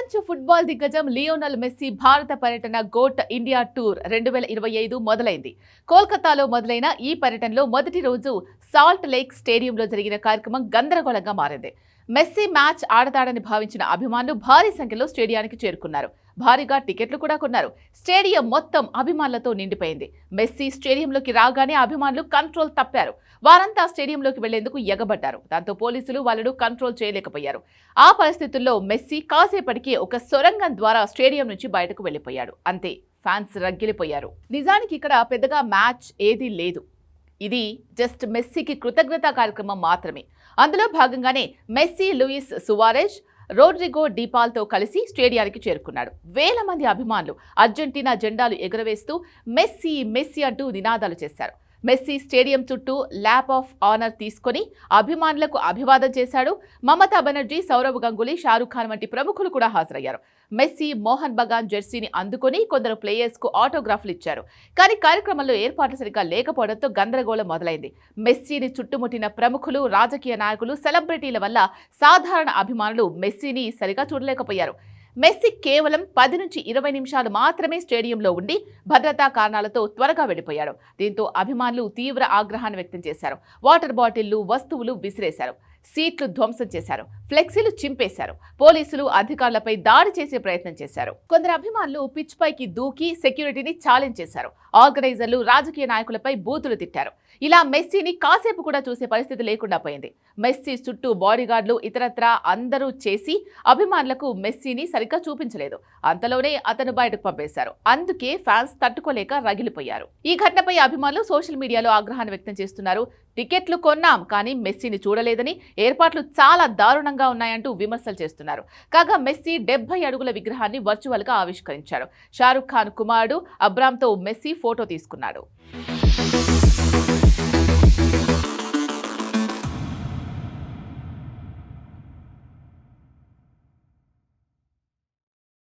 ప్రపంచ ఫుట్బాల్ దిగ్గజం Lionel Messi భారత పర్యటన గోట్ ఇండియా టూర్ 2025 మొదలైంది. కోల్కతాలో మొదలైన ఈ పర్యటనలో మొదటి రోజు సాల్ట్ లేక్ స్టేడియంలో జరిగిన కార్యక్రమం గందరగోళంగా మారింది. మెస్సీ మ్యాచ్ ఆడతాడని భావించిన అభిమానులు భారీ సంఖ్యలో స్టేడియానికి చేరుకున్నారు. భారీగా టికెట్లు కూడా కొన్నారు. స్టేడియం మొత్తం అభిమానులతో నిండిపోయింది. మెస్సీ స్టేడియంలోకి రాగానే అభిమానులు కంట్రోల్ తప్పారు. వారంతా స్టేడియంలోకి వెళ్లేందుకు ఎగబడ్డారు. దాంతో పోలీసులు వాళ్ళను కంట్రోల్ చేయలేకపోయారు. ఆ పరిస్థితుల్లో మెస్సీ కాసేపటికి ఒక సొరంగం ద్వారా స్టేడియం నుంచి బయటకు వెళ్లిపోయాడు. అంతే, ఫ్యాన్స్ రగిలిపోయారు. నిజానికి ఇక్కడ పెద్దగా మ్యాచ్ ఏదీ లేదు. ఇది జస్ట్ మెస్సీకి కృతజ్ఞతా కార్యక్రమం మాత్రమే. అందులో భాగంగానే మెస్సీ లూయిస్ సువారెజ్, రోడ్రిగో డిపాల్తో కలిసి స్టేడియానికి చేరుకున్నాడు. వేల మంది అభిమానులు అర్జెంటీనా జెండాలు ఎగురవేస్తూ మెస్సీ మెస్సీ అంటూ నినాదాలు చేశారు. మెస్సీ స్టేడియం చుట్టూ ల్యాప్ ఆఫ్ ఆనర్ తీసుకొని అభిమానులకు అభివాదం చేశాడు. మమతా బెనర్జీ, సౌరవ్ గంగూలీ, షారుఖ్ ఖాన్ వంటి ప్రముఖులు కూడా హాజరయ్యారు. మెస్సీ మోహన్ బగాన్ జెర్సీని అందుకొని కొందరు ప్లేయర్స్కు ఆటోగ్రాఫ్లు ఇచ్చారు. కానీ కార్యక్రమంలో ఏర్పాట్లు సరిగ్గా లేకపోవడంతో గందరగోళం మొదలైంది. మెస్సీని చుట్టుముట్టిన ప్రముఖులు, రాజకీయ నాయకులు, సెలబ్రిటీల వల్ల సాధారణ అభిమానులు మెస్సీని సరిగా చూడలేకపోయారు. మెస్సీ కేవలం 10 నుంచి 20 నిమిషాలు మాత్రమే స్టేడియంలో ఉండి భద్రతా కారణాలతో త్వరగా వెళ్లిపోయాడు. దీంతో అభిమానులు తీవ్ర ఆగ్రహాన్ని వ్యక్తం చేశారు. వాటర్ బాటిళ్లు, వస్తువులు విసిరేశారు. సీట్లు ధ్వంసం చేశారు. ఫ్లెక్సీలు చింపేశారు. పోలీసులు అధికారులపై దాడి చేసే ప్రయత్నం చేశారు. కొందరు అభిమానులు పిచ్ పైకి దూకి సెక్యూరిటీని ఛాలెంజ్ చేశారు. ఆర్గనైజర్లు, రాజకీయ నాయకులపై బూతులు తిట్టారు. ఇలా మెస్సీని కాసేపు కూడా చూసే పరిస్థితి లేకుండా పోయింది. మెస్సీ చుట్టూ బాడీగార్డులు, ఇతరత్రా అందరూ చేసి అభిమానులకు మెస్సీని సరిగ్గా చూపించలేదు. అంతలోనే అతను బయటకు పంపేశారు. అందుకే ఫ్యాన్స్ తట్టుకోలేక రగిలిపోయారు. ఈ ఘటనపై అభిమానులు సోషల్ మీడియాలో ఆగ్రహాన్ని వ్యక్తం చేస్తున్నారు. టికెట్లు కొన్నాం, కానీ మెస్సీని చూడలేదని, ఏర్పాట్లు చాలా దారుణంగా ఉన్నాయంటూ విమర్శలు చేస్తున్నారు. కాగా మెస్సీ 70 అడుగుల విగ్రహాన్ని వర్చువల్ గా ఆవిష్కరించాడు. షారుఖ్ ఖాన్ కుమారుడు అబ్రామ్తో మెస్సీ ఫోటో తీసుకున్నాడు.